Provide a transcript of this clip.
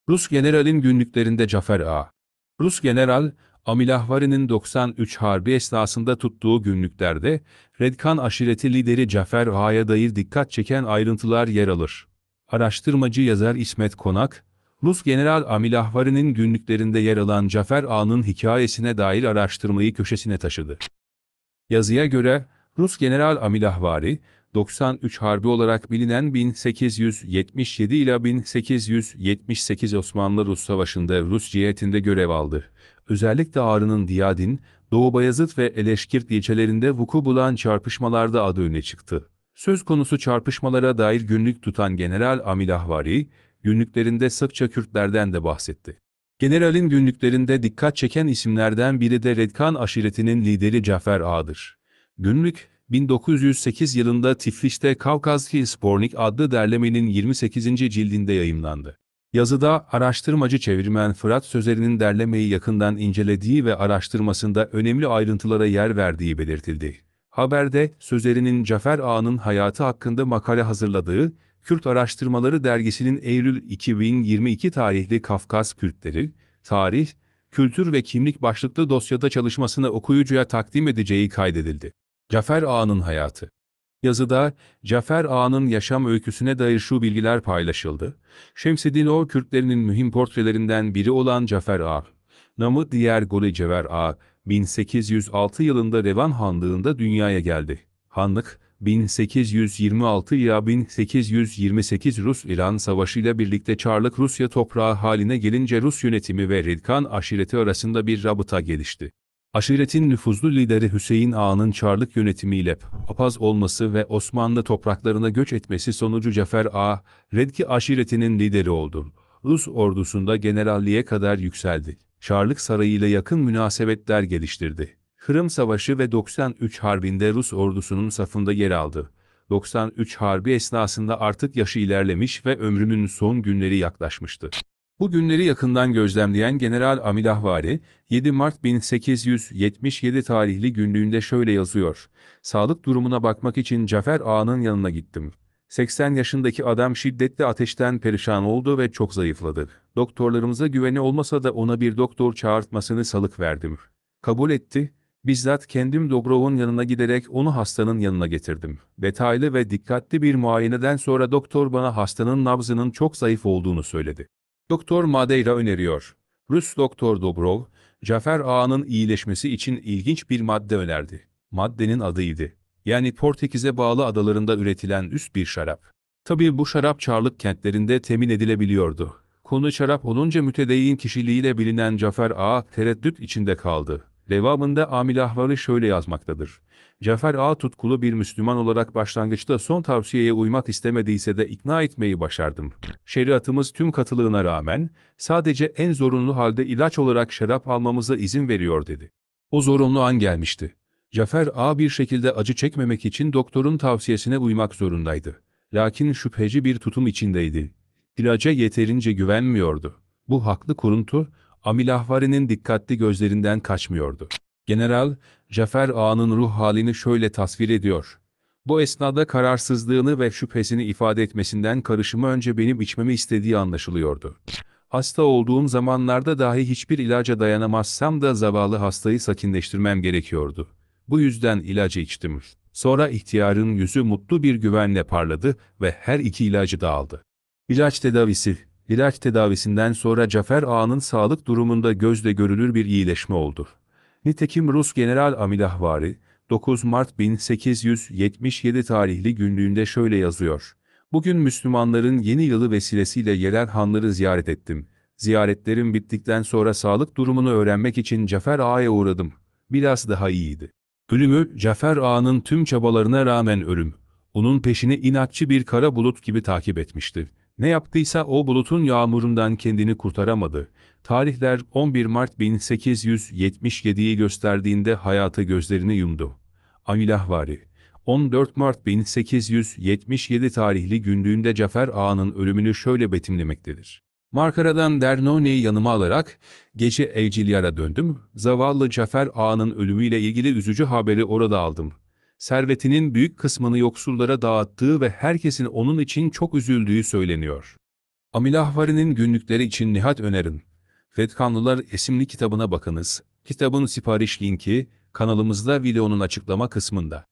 Rus generalin günlüklerinde Cafer Ağa. Rus general, Amilahvari'nin 93 Harbi esnasında tuttuğu günlüklerde, Redkan aşireti lideri Cafer Ağa'ya dair dikkat çeken ayrıntılar yer alır. Araştırmacı yazar İsmet Konak, Rus general Amilahvari'nin günlüklerinde yer alan Cafer Ağa'nın hikayesine dair araştırmayı köşesine taşıdı. Yazıya göre, Rus General Amilahvari, 93 Harbi olarak bilinen 1877 ila 1878 Osmanlı-Rus Savaşı'nda Rus cihetinde görev aldı. Özellikle Ağrı'nın Diyadin, Doğu Bayazıt ve Eleşkirt ilçelerinde vuku bulan çarpışmalarda adı öne çıktı. Söz konusu çarpışmalara dair günlük tutan General Amilahvari, günlüklerinde sıkça Kürtlerden de bahsetti. Generalin günlüklerinde dikkat çeken isimlerden biri de Redkan aşiretinin lideri Cafer Ağa'dır. Günlük, 1908 yılında Tiflis'te Kavkazki Spornik adlı derlemenin 28. cildinde yayımlandı. Yazıda araştırmacı çevirmen Fırat Sözer'in derlemeyi yakından incelediği ve araştırmasında önemli ayrıntılara yer verdiği belirtildi. Haberde, Sözer'in Cafer Ağa'nın hayatı hakkında makale hazırladığı, Kürt Araştırmaları Dergisi'nin Eylül 2022 tarihli Kafkas Kürtleri, Tarih, Kültür ve Kimlik başlıklı dosyada çalışmasını okuyucuya takdim edeceği kaydedildi. Cafer Ağa'nın hayatı. Yazıda, Cafer Ağa'nın yaşam öyküsüne dair şu bilgiler paylaşıldı. Şemseddinov Kürtlerinin mühim portrelerinden biri olan Cafer Ağa, namı diğer Goli Cever Ağa, 1806 yılında Revan Hanlığı'nda dünyaya geldi. Hanlık, 1826 ila 1828 Rus-İran Savaşı ile birlikte Çarlık Rusya toprağı haline gelince Rus yönetimi ve Redkan aşireti arasında bir rabıta gelişti. Aşiretin nüfuzlu lideri Hüseyin Ağa'nın Çarlık yönetimiyle papaz olması ve Osmanlı topraklarına göç etmesi sonucu Cafer Ağa, Redki aşiretinin lideri oldu. Rus ordusunda generalliğe kadar yükseldi. Çarlık Sarayı ile yakın münasebetler geliştirdi. Kırım Savaşı ve 93 Harbi'nde Rus ordusunun safında yer aldı. 93 Harbi esnasında artık yaşı ilerlemiş ve ömrünün son günleri yaklaşmıştı. Bu günleri yakından gözlemleyen General Amilahvari, 7 Mart 1877 tarihli günlüğünde şöyle yazıyor. Sağlık durumuna bakmak için Cafer Ağa'nın yanına gittim. 80 yaşındaki adam şiddetli ateşten perişan oldu ve çok zayıfladı. Doktorlarımıza güveni olmasa da ona bir doktor çağırtmasını salık verdim. Kabul etti. Bizzat kendim Dobrov'un yanına giderek onu hastanın yanına getirdim. Detaylı ve dikkatli bir muayeneden sonra doktor bana hastanın nabzının çok zayıf olduğunu söyledi. Doktor Madeira öneriyor. Rus Doktor Dobrov, Cafer Ağa'nın iyileşmesi için ilginç bir madde önerdi. Maddenin adıydı. Yani Portekiz'e bağlı adalarında üretilen üst bir şarap. Tabii bu şarap Çarlık kentlerinde temin edilebiliyordu. Konu şarap olunca mütedeyyin kişiliğiyle bilinen Cafer Ağa tereddüt içinde kaldı. Devamında Amilahvari şöyle yazmaktadır. Cafer Ağa tutkulu bir Müslüman olarak başlangıçta son tavsiyeye uymak istemediyse de ikna etmeyi başardım. Şeriatımız tüm katılığına rağmen, sadece en zorunlu halde ilaç olarak şarap almamıza izin veriyor dedi. O zorunlu an gelmişti. Cafer Ağa bir şekilde acı çekmemek için doktorun tavsiyesine uymak zorundaydı. Lakin şüpheci bir tutum içindeydi. İlaca yeterince güvenmiyordu. Bu haklı kuruntu, Amilahvari'nin dikkatli gözlerinden kaçmıyordu. General, Cafer Ağa'nın ruh halini şöyle tasvir ediyor. Bu esnada kararsızlığını ve şüphesini ifade etmesinden karışımı önce benim içmemi istediği anlaşılıyordu. Hasta olduğum zamanlarda dahi hiçbir ilaca dayanamazsam da zavallı hastayı sakinleştirmem gerekiyordu. Bu yüzden ilacı içtim. Sonra ihtiyarın yüzü mutlu bir güvenle parladı ve her iki ilacı da aldı. İlaç tedavisi. İlaç tedavisinden sonra Cafer Ağa'nın sağlık durumunda gözle görülür bir iyileşme oldu. Nitekim Rus General Amilahvari, 9 Mart 1877 tarihli günlüğünde şöyle yazıyor. Bugün Müslümanların yeni yılı vesilesiyle yerel hanları ziyaret ettim. Ziyaretlerim bittikten sonra sağlık durumunu öğrenmek için Cafer Ağa'ya uğradım. Biraz daha iyiydi. Ölümü, Cafer Ağa'nın tüm çabalarına rağmen ölüm. Onun peşini inatçı bir kara bulut gibi takip etmişti. Ne yaptıysa o bulutun yağmurundan kendini kurtaramadı. Tarihler 11 Mart 1877'yi gösterdiğinde hayata gözlerini yumdu. Amilahvari, 14 Mart 1877 tarihli günlüğünde Cafer Ağa'nın ölümünü şöyle betimlemektedir. Markara'dan Dernone'yi yanıma alarak, gece Evcilyar'a döndüm, zavallı Cafer Ağa'nın ölümüyle ilgili üzücü haberi orada aldım. Servetinin büyük kısmını yoksullara dağıttığı ve herkesin onun için çok üzüldüğü söyleniyor. Amilahvari'nin günlükleri için Nihat önerin. Redkanlılar isimli kitabına bakınız. Kitabın sipariş linki kanalımızda videonun açıklama kısmında.